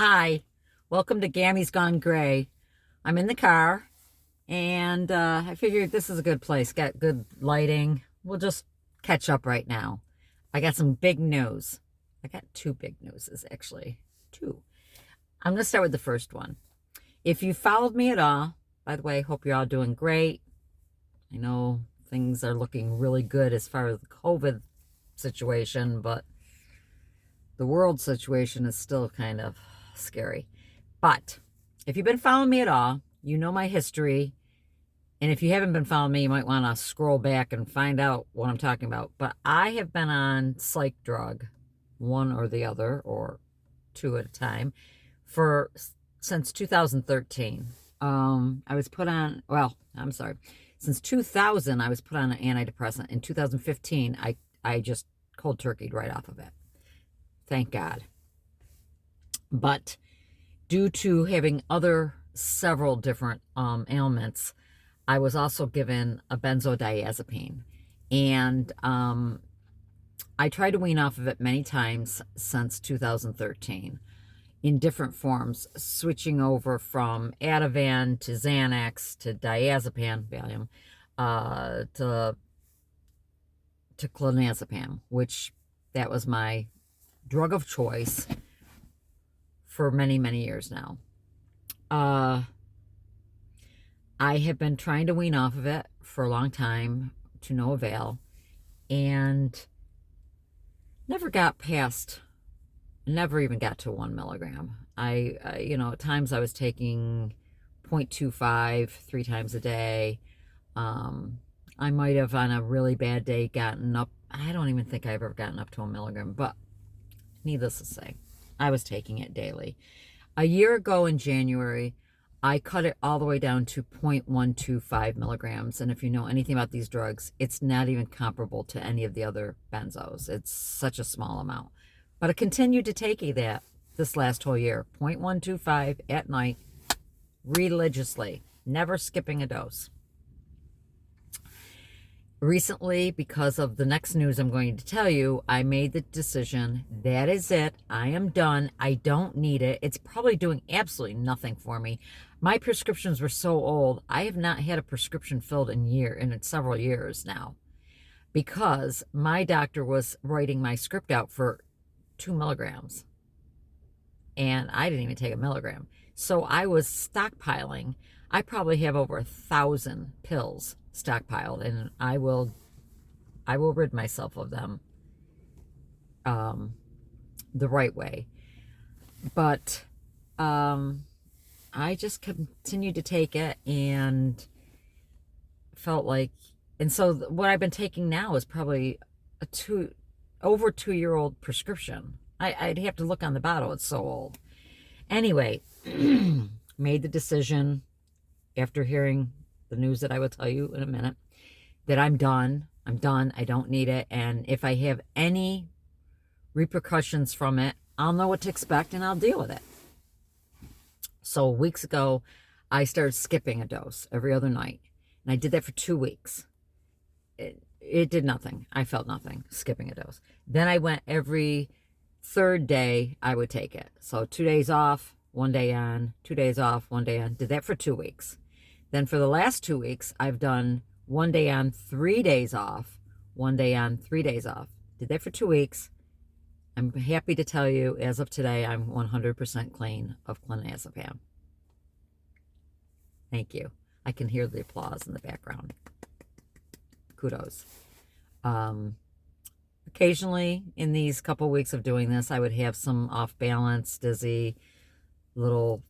Hi, welcome to Gammy's Gone Gray. I'm in the car and I figured this is a good place. Got good lighting. We'll just catch up right now. I got some big news. I got two big newses, actually. Two. I'm going to start with the first one. If you followed me at all, by the way, hope you're all doing great. I know things are looking really good as far as the COVID situation, but the world situation is still kind of scary. But if you've been following me at all, you know my history. And if you haven't been following me, you might want to scroll back and find out what I'm talking about. But I have been on psych drug, one or the other, or two at a time, for since 2013. I was put on, I'm sorry. Since 2000, I was put on an antidepressant. In 2015, I just cold turkeyed right off of it. Thank God. But due to having several different ailments, I was also given a benzodiazepine. And I tried to wean off of it many times since 2013 in different forms, switching over from Ativan to Xanax to diazepam, Valium, to clonazepam, which that was my drug of choice for many, many years now. I have been trying to wean off of it for a long time to no avail, and never even got to 1 milligram. At times I was taking 0.25 3 times a day. I might have on a really bad day gotten up. I don't even think I've ever gotten up to 1 milligram, but needless to say, I was taking it daily. A year ago in January, I cut it all the way down to 0.125 milligrams. And if you know anything about these drugs, it's not even comparable to any of the other benzos. It's such a small amount. But I continued to take that this last whole year, 0.125 at night, religiously, never skipping a dose. Recently, because of the next news I'm going to tell you, I made the decision, that is it. I am done. I don't need it. It's probably doing absolutely nothing for me. My prescriptions were so old. I have not had a prescription filled in several years now, because my doctor was writing my script out for 2 milligrams. And I didn't even take a milligram. So I was stockpiling. I probably have over 1,000 pills stockpiled, and I will rid myself of them the right way. But I just continued to take it and felt like, and so what I've been taking now is probably over 2-year-old prescription. I'd have to look on the bottle. It's so old. Anyway, made the decision after hearing the news that I will tell you in a minute, that I'm done. I'm done. I don't need it. And if I have any repercussions from it, I'll know what to expect and I'll deal with it. So weeks ago, I started skipping a dose every other night. And I did that for 2 weeks. It did nothing. I felt nothing skipping a dose. Then I went every third day I would take it. So 2 days off, 1 day on, 2 days off, 1 day on. Did that for 2 weeks. Then for the last 2 weeks, I've done 1 day on, 3 days off, 1 day on, 3 days off. Did that for 2 weeks. I'm happy to tell you, as of today, I'm 100% clean of clonazepam. Thank you. I can hear the applause in the background. Kudos. Occasionally, in these couple weeks of doing this, I would have some off balance, dizzy, little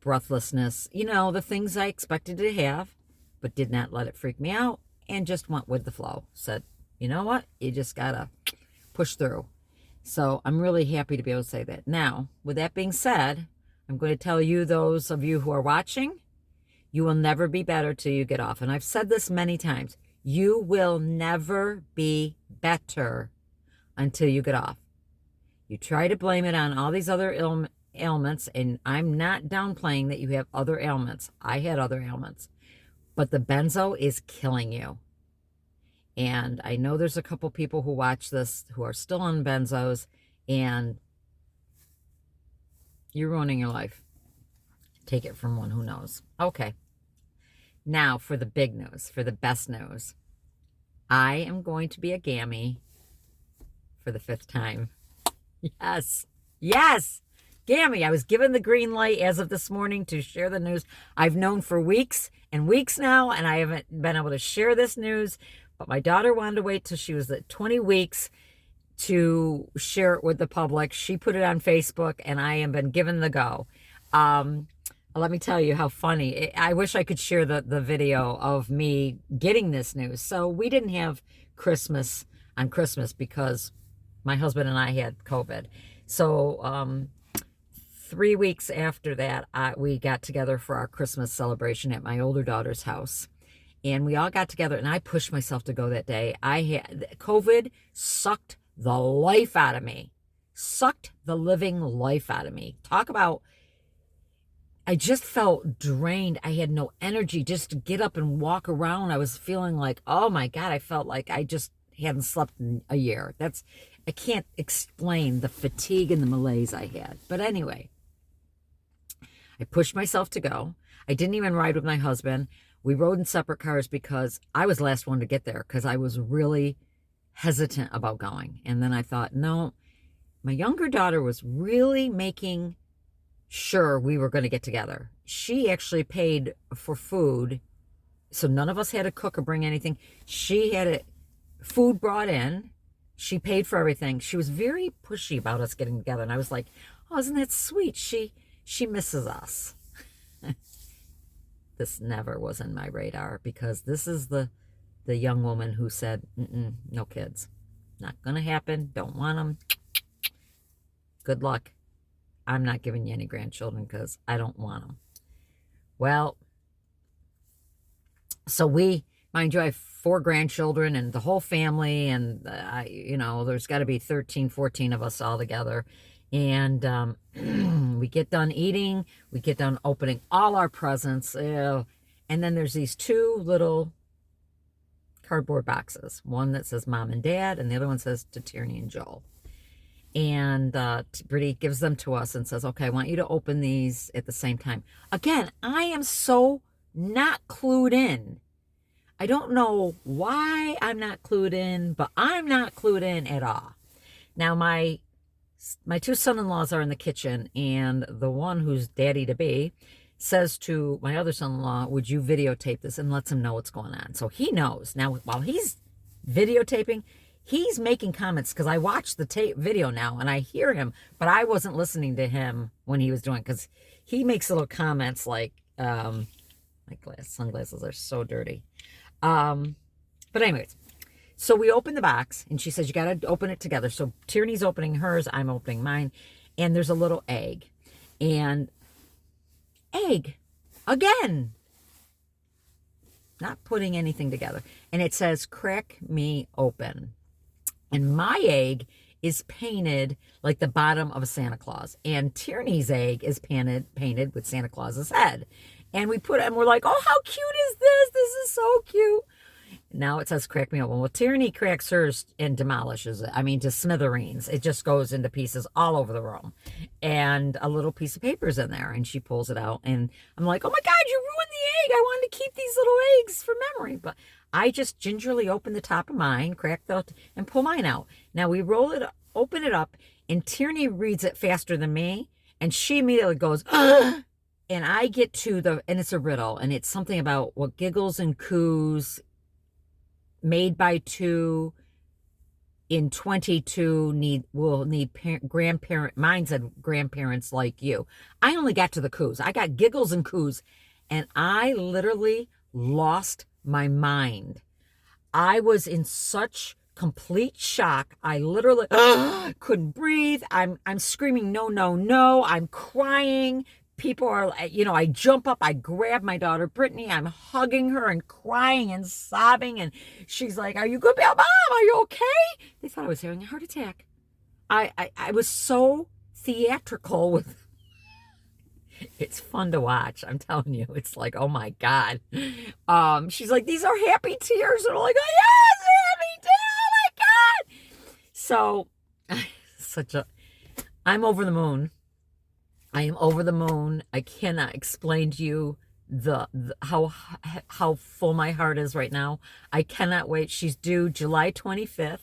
breathlessness, the things I expected to have, but did not let it freak me out and just went with the flow. Said, you know what? You just gotta push through. So I'm really happy to be able to say that. Now, with that being said, I'm going to tell you, those of you who are watching, you will never be better till you get off. And I've said this many times. You will never be better until you get off. You try to blame it on all these other ailments, and I'm not downplaying that you have other ailments. I had other ailments, but the benzo is killing you. And I know there's a couple people who watch this who are still on benzos, and You're ruining your life. Take it from one who knows. Okay. Now for the big news, for the best news. I am going to be a gammy for the 5th time. Yes. Yes. Gammy, I was given the green light as of this morning to share the news. I've known for weeks and weeks now, and I haven't been able to share this news, but my daughter wanted to wait till she was at 20 weeks to share it with the public. She put it on Facebook, and I have been given the go. Let me tell you how funny. I wish I could share the video of me getting this news. So we didn't have Christmas on Christmas because my husband and I had COVID. So 3 weeks after that, we got together for our Christmas celebration at my older daughter's house. And we all got together, and I pushed myself to go that day. COVID sucked the life out of me. Sucked the living life out of me. Talk about, I just felt drained. I had no energy just to get up and walk around. I was feeling like, oh my God, I felt like I just hadn't slept in a year. I can't explain the fatigue and the malaise I had. But anyway, I pushed myself to go. I didn't even ride with my husband. We rode in separate cars because I was the last one to get there because I was really hesitant about going. And then I thought, no, my younger daughter was really making sure we were going to get together. She actually paid for food, so none of us had to cook or bring anything. She had food brought in. She paid for everything. She was very pushy about us getting together, and I was like, oh, isn't that sweet? She misses us. This never was in my radar because this is the young woman who said, no kids. Not going to happen. Don't want them. Good luck. I'm not giving you any grandchildren because I don't want them. Well, so mind you, I have 4 grandchildren and the whole family, and there's got to be 13, 14 of us all together. And we get done eating, we get done opening all our presents, and then there's these 2 little cardboard boxes. One that says Mom and Dad, and the other one says to Tierney and Joel. And Brittany gives them to us and says, okay, I want you to open these at the same time. Again, I am so not clued in. I don't know why I'm not clued in, but I'm not clued in at all. Now, my 2 son-in-laws are in the kitchen, and the one who's daddy-to-be says to my other son-in-law, would you videotape this, and lets him know what's going on. So he knows. Now, while he's videotaping, he's making comments because I watched the video now and I hear him, but I wasn't listening to him when he was doing it because he makes little comments like, my sunglasses are so dirty. But anyways, so we open the box and she says, you got to open it together. So Tierney's opening hers, I'm opening mine, and there's a little egg. And egg, again, not putting anything together. And it says, crack me open. And my egg is painted like the bottom of a Santa Claus. And Tierney's egg is painted with Santa Claus's head. And we're like, oh, how cute is this? This is so cute. Now it says crack me open. Well, Tierney cracks hers and demolishes it. I mean, to smithereens. It just goes into pieces all over the room. And a little piece of paper's in there. And she pulls it out. And I'm like, oh my God, you ruined the egg. I wanted to keep these little eggs for memory. But I just gingerly open the top of mine, and pull mine out. Now we open it up, and Tierney reads it faster than me. And she immediately goes, ugh! And I get to and it's a riddle. And it's something about what giggles and coos made by 2 in 22 will need grandparent. Mine said grandparents like you. I only got to the coos. I got giggles and coos, and I literally lost my mind. I was in such complete shock. I literally couldn't breathe. I'm screaming, no, no, no. I'm crying. People are, I jump up, I grab my daughter, Brittany, I'm hugging her and crying and sobbing. And she's like, are you good, Mom? Are you okay? They thought I was having a heart attack. I was so theatrical with, it's fun to watch. I'm telling you, it's like, oh my God. She's like, these are happy tears. And I'm like, oh yes, happy tears. Oh my God. So I'm over the moon. I am over the moon. I cannot explain to you how full my heart is right now. I cannot wait. She's due July 25th.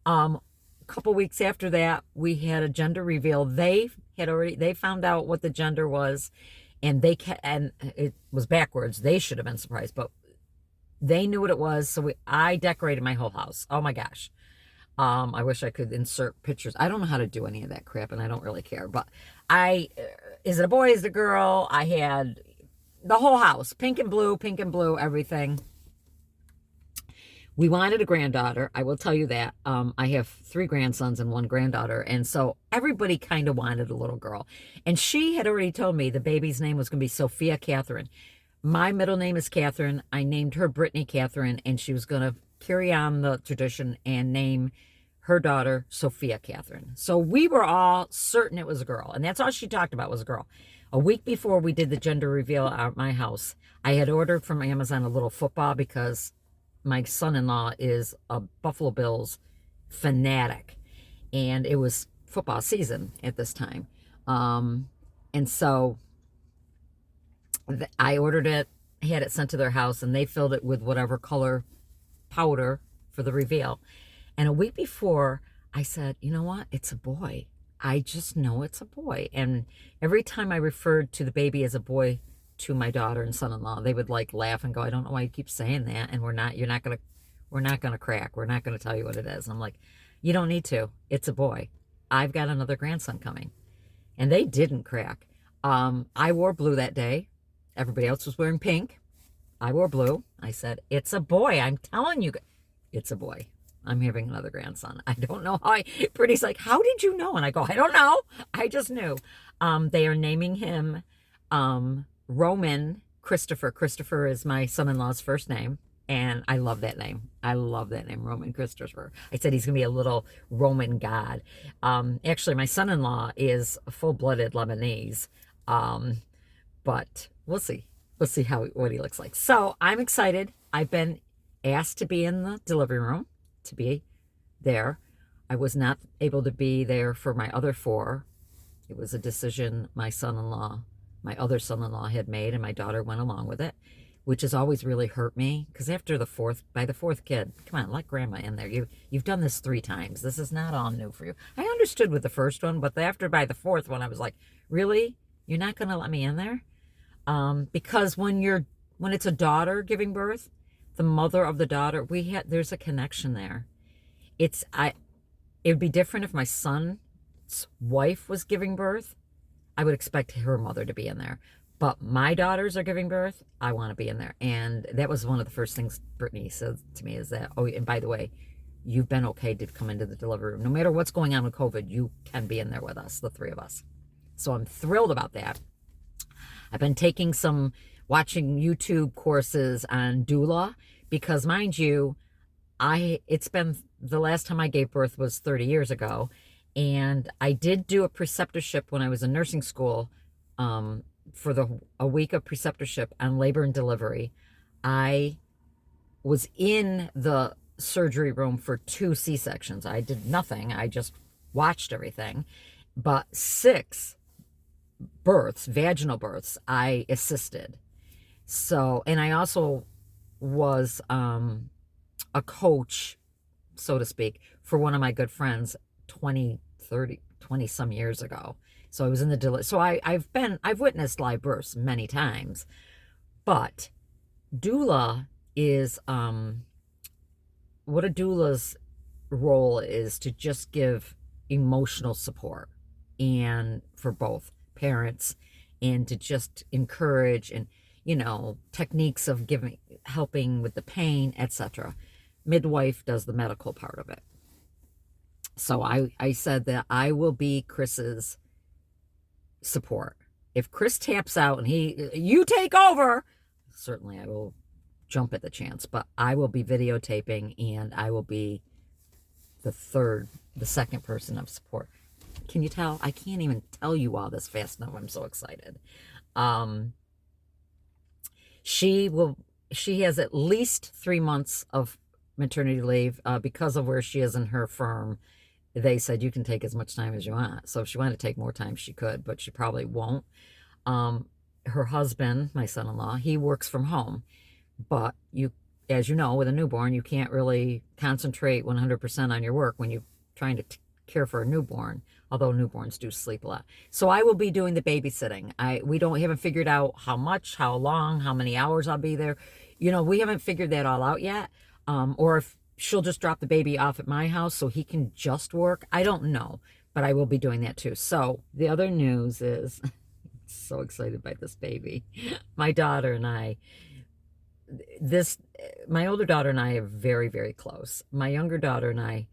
A couple weeks after that, we had a gender reveal. They found out what the gender was, and and it was backwards. They should have been surprised, but they knew what it was. So I decorated my whole house. Oh my gosh. I wish I could insert pictures. I don't know how to do any of that crap, and I don't really care. But is it a boy? Is it a girl? I had the whole house, pink and blue, everything. We wanted a granddaughter. I will tell you that. I have 3 grandsons and 1 granddaughter, and so everybody kind of wanted a little girl. And she had already told me the baby's name was going to be Sophia Catherine. My middle name is Catherine. I named her Brittany Catherine, and she was going to carry on the tradition and name her daughter Sophia Catherine. So we were all certain it was a girl, and that's all she talked about was a girl. A week before we did the gender reveal at my house, I had ordered from Amazon a little football because my son-in-law is a Buffalo Bills fanatic, and it was football season at this time. And so I ordered it, had it sent to their house, and they filled it with whatever color powder for the reveal. And a week before, I said, you know what? It's a boy. I just know it's a boy. And every time I referred to the baby as a boy to my daughter and son-in-law, they would like laugh and go, I don't know why you keep saying that. And we're not going to crack. We're not going to tell you what it is. And I'm like, you don't need to. It's a boy. I've got another grandson coming. And they didn't crack. I wore blue that day. Everybody else was wearing pink. I wore blue. I said, it's a boy. I'm telling you, it's a boy. I'm having another grandson. I don't know how. Brittany's like, how did you know? And I go, I don't know. I just knew. They are naming him Roman Christopher. Christopher is my son-in-law's first name. And I love that name. I love that name, Roman Christopher. I said he's going to be a little Roman god. Actually, my son-in-law is full-blooded Lebanese. But we'll see. We'll see what he looks like. So I'm excited. I've been asked to be in the delivery room, to be there. I was not able to be there for my other 4. It was a decision my other son-in-law had made, and my daughter went along with it, which has always really hurt me, because by the fourth kid, come on, let grandma in there. You've done this 3 times. This is not all new for you. I understood with the first one, but by the 4th one, I was like, really? You're not going to let me in there? Because when it's a daughter giving birth, the mother of the daughter, there's a connection there. It would be different if my son's wife was giving birth. I would expect her mother to be in there. But my daughters are giving birth. I want to be in there. And that was one of the first things Brittany said to me is that, oh, and by the way, you've been okay to come into the delivery room. No matter what's going on with COVID, you can be in there with us, the 3 of us. So I'm thrilled about that. I've been watching YouTube courses on doula because, mind you, it's been the last time I gave birth was 30 years ago. And I did do a preceptorship when I was in nursing school for a week of preceptorship on labor and delivery. I was in the surgery room for 2 C-sections. I did nothing. I just watched everything. But 6 births, vaginal births, I assisted. So, and I also was a coach, so to speak, for one of my good friends 20 some years ago. So I was in the so I've witnessed live births many times. But doula is what a doula's role is to just give emotional support, and for both parents, and to just encourage and techniques of helping with the pain, etc. Midwife does the medical part of it. So I said that I will be Chris's support. If Chris taps out and you take over, certainly I will jump at the chance, but I will be videotaping, and I will be the second person of support. Can you tell? I can't even tell you all this fast enough. I'm so excited. She has at least 3 months of maternity leave because of where she is in her firm. they said you can take as much time as you want. So if she wanted to take more time, she could, but she probably won't. Her husband, my son-in-law, he works from home, but you, as you know, with a newborn, you can't really concentrate 100% on your work when you're trying to care for a newborn, although newborns do sleep a lot. So I will be doing the babysitting. We haven't figured out how much, how long, how many hours I'll be there. You know, we haven't figured that all out yet. Or if she'll just drop the baby off at my house so he can just work. I don't know, but I will be doing that too. So the other news is, so excited by this baby. My daughter and I, my older daughter and I are very, very close. My younger daughter and I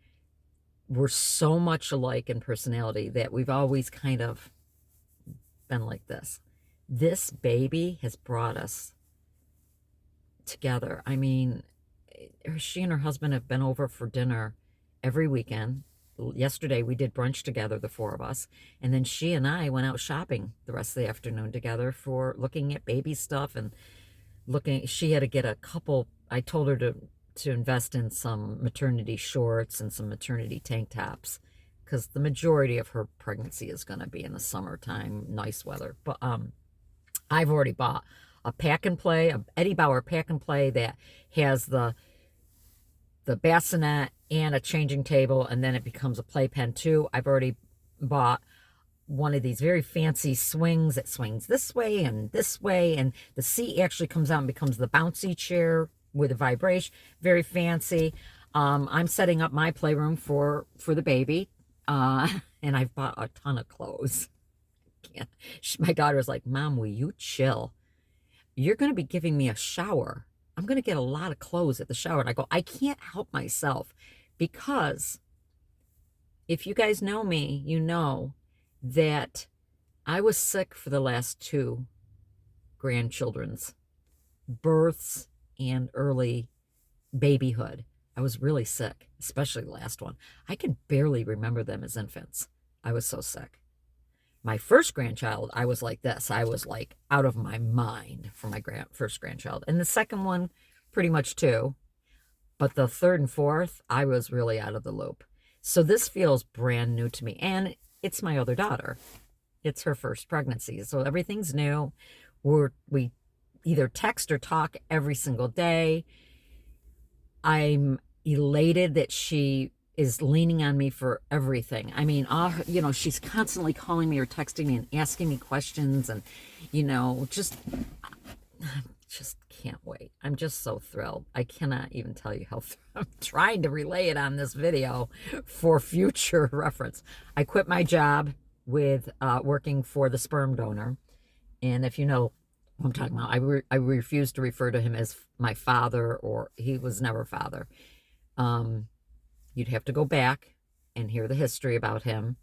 were so much alike in personality that we've always kind of been like this. This baby has brought us together. I mean, she and her husband have been over for dinner every weekend. Yesterday we did brunch together, the four of us, and then she and I went out shopping the rest of the afternoon together for looking at baby stuff and looking. She had to get a couple. I told her to invest in some maternity shorts and some maternity tank tops because the majority of her pregnancy is going to be in the summertime, nice weather. But I've already bought a pack and play, a Eddie Bauer pack and play that has the bassinet and a changing table, and then it becomes a playpen too. I've already bought one of these very fancy swings that swings this way, and the seat actually comes out and becomes the bouncy chair with a vibration. Very fancy. I'm setting up my playroom for the baby, and I've bought a ton of clothes. My daughter's like, Mom, will you chill? You're going to be giving me a shower. I'm going to get a lot of clothes at the shower. And I go, I can't help myself, because if you guys know me, you know that I was sick for the last 2 grandchildren's births and early babyhood. I was really sick, especially the last one. I can barely remember them as infants. I was so sick. My first grandchild, I was like this. I was like out of my mind for my first grandchild. And the second one, pretty much too. But the third and fourth, I was really out of the loop. So this feels brand new to me. And it's my other daughter. It's her first pregnancy. So everything's new. We either text or talk every single day. I'm elated that she is leaning on me for everything. I mean, she's constantly calling me or texting me and asking me questions, and just can't wait. I'm just so thrilled. I cannot even tell you how I'm trying to relay it on this video for future reference. I quit my job with working for the sperm donor, and if you know what I'm talking about, I refuse to refer to him as my father, or he was never father. You'd have to go back and hear the history about him.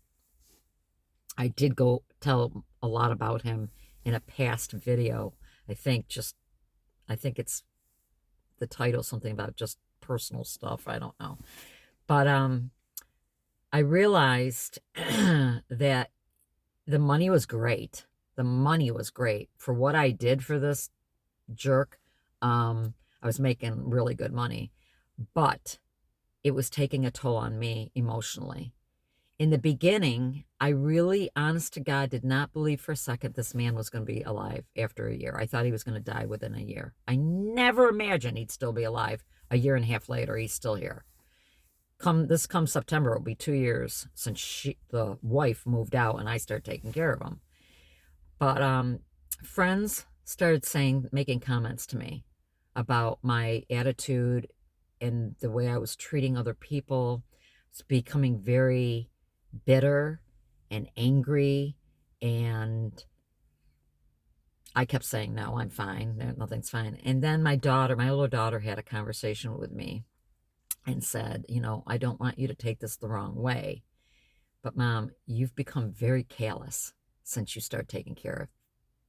I did go tell a lot about him in a past video. I think it's the title, something about just personal stuff. I don't know. But I realized that the money was great. The money was great. For what I did for this jerk, I was making really good money. But it was taking a toll on me emotionally. In the beginning, I really, honest to God, did not believe for a second this man was going to be alive after a year. I thought he was going to die within a year. I never imagined he'd still be alive. A year and a half later, he's still here. Come September, it'll be 2 years since the wife moved out and I started taking care of him. But friends started making comments to me about my attitude and the way I was treating other people. It's becoming very bitter and angry, and I kept saying, no, I'm fine. Nothing's fine. And then my older daughter had a conversation with me and said, I don't want you to take this the wrong way, but Mom, you've become very callous since you started taking care of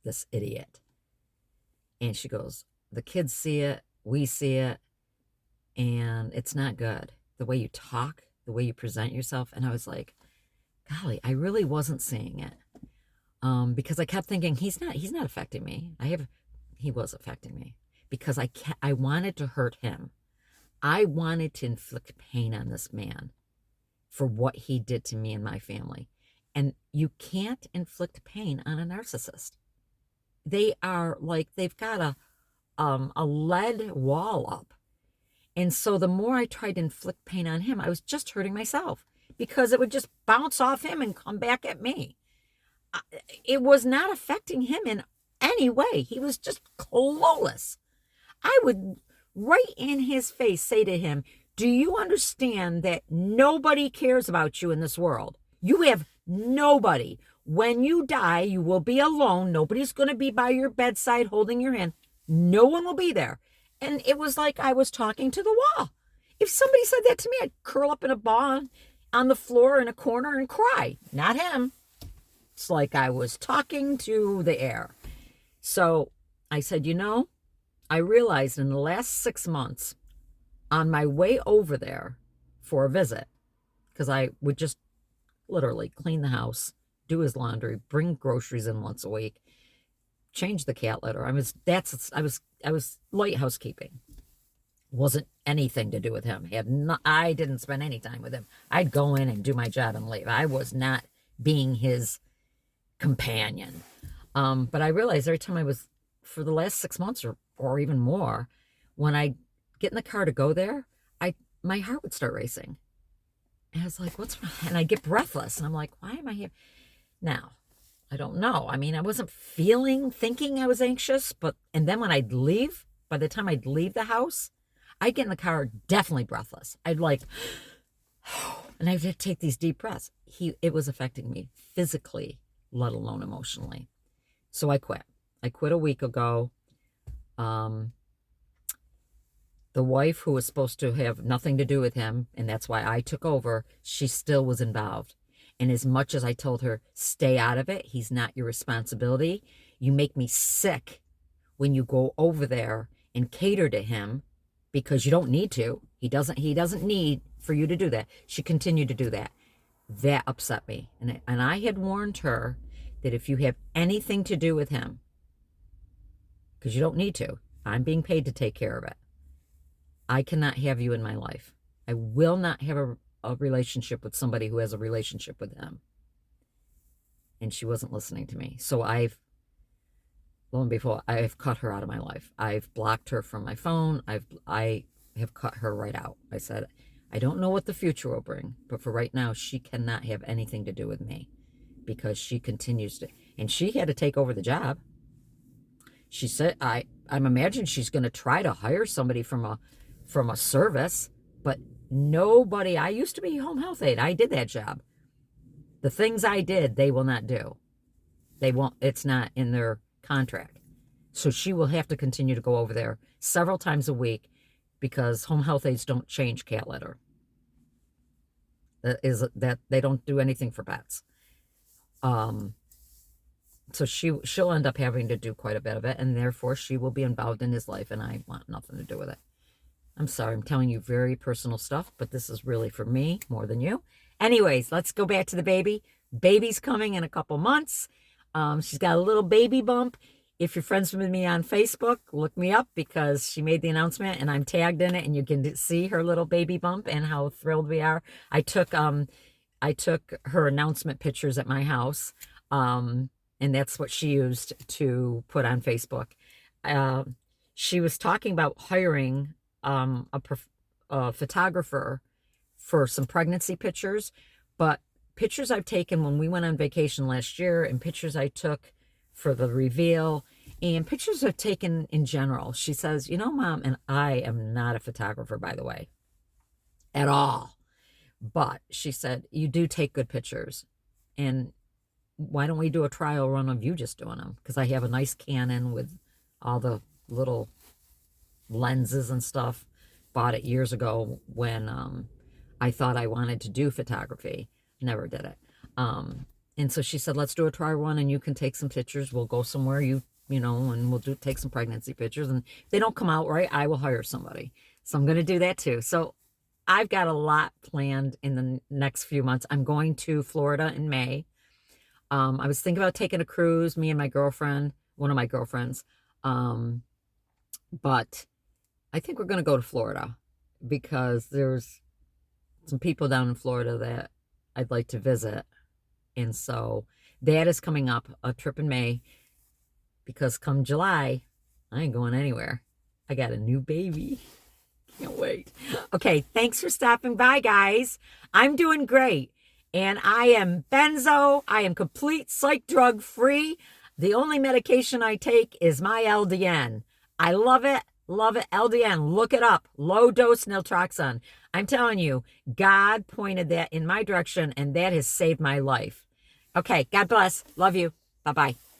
this idiot. And she goes, the kids see it, we see it, and it's not good. The way you talk, the way you present yourself. And I was like, golly, I really wasn't seeing it. Because I kept thinking, he's not affecting me. He was affecting me because I wanted to hurt him. I wanted to inflict pain on this man. for what he did to me and my family. And you can't inflict pain on a narcissist. They are like, they've got a lead wall up. And so the more I tried to inflict pain on him, I was just hurting myself because it would just bounce off him and come back at me. It was not affecting him in any way. He was just clueless. I would, right in his face, say to him, do you understand that nobody cares about you in this world? You have nobody. When you die, you will be alone. Nobody's going to be by your bedside holding your hand. No one will be there. And it was like I was talking to the wall. If somebody said that to me, I'd curl up in a ball on the floor in a corner and cry. Not him. It's like I was talking to the air. So I said, I realized in the last 6 months, on my way over there for a visit, because I would just literally clean the house, do his laundry, bring groceries in once a week, change the cat litter. I was light housekeeping. Wasn't anything to do with him. I didn't spend any time with him. I'd go in and do my job and leave. I was not being his companion. But I realized every time for the last 6 months or even more, when I get in the car to go there, my heart would start racing. And I was like, what's wrong? And I get breathless. And I'm like, why am I here? Now, I don't know. I mean, I wasn't thinking I was anxious, and then when I'd leave, by the time I'd leave the house, I'd get in the car definitely breathless. I'd like, and I'd have to take these deep breaths. It was affecting me physically, let alone emotionally. So I quit. I quit a week ago. The wife, who was supposed to have nothing to do with him, and that's why I took over, she still was involved. And as much as I told her, stay out of it, he's not your responsibility. You make me sick when you go over there and cater to him because you don't need to. He doesn't need for you to do that. She continued to do that. That upset me. And I had warned her that if you have anything to do with him, because you don't need to, I'm being paid to take care of it. I cannot have you in my life. I will not have a relationship with somebody who has a relationship with him. And she wasn't listening to me. So lo and behold, I've cut her out of my life. I've blocked her from my phone. I have cut her right out. I said, I don't know what the future will bring, but for right now, she cannot have anything to do with me because she continues to, and she had to take over the job. She said, I'm imagining she's going to try to hire somebody from a service, but nobody. I used to be home health aide. I did that job. The things I did, they will not do. They won't. It's not in their contract. So she will have to continue to go over there several times a week because home health aides don't change cat litter. That they don't do anything for pets. So she'll end up having to do quite a bit of it, and therefore she will be involved in his life, and I want nothing to do with it. I'm sorry, I'm telling you very personal stuff, but this is really for me more than you. Anyways, let's go back to the baby. Baby's coming in a couple months. She's got a little baby bump. If you're friends with me on Facebook, look me up because she made the announcement and I'm tagged in it, and you can see her little baby bump and how thrilled we are. I took her announcement pictures at my house, and that's what she used to put on Facebook. She was talking about hiring a photographer for some pregnancy pictures, but pictures I've taken when we went on vacation last year, and pictures I took for the reveal, and pictures I've taken in general. She says, Mom, and I am not a photographer, by the way, at all. But she said, you do take good pictures. And why don't we do a trial run of you just doing them? Because I have a nice Canon with all the little lenses and stuff. Bought it years ago when I thought I wanted to do photography. Never did it. And so she said, let's do a trial run and you can take some pictures. We'll go somewhere, and we'll take some pregnancy pictures. And if they don't come out right, I will hire somebody. So I'm going to do that too. So I've got a lot planned in the next few months. I'm going to Florida in May. I was thinking about taking a cruise, me and my girlfriend, one of my girlfriends. But I think we're going to go to Florida because there's some people down in Florida that I'd like to visit. And so that is coming up, a trip in May, because come July, I ain't going anywhere. I got a new baby. Can't wait. Okay, thanks for stopping by, guys. I'm doing great. And I am benzo. I am complete psych drug free. The only medication I take is my LDN. I love it. Love it. LDN. Look it up. Low dose naltrexone. I'm telling you, God pointed that in my direction, and that has saved my life. Okay, God bless. Love you. Bye-bye.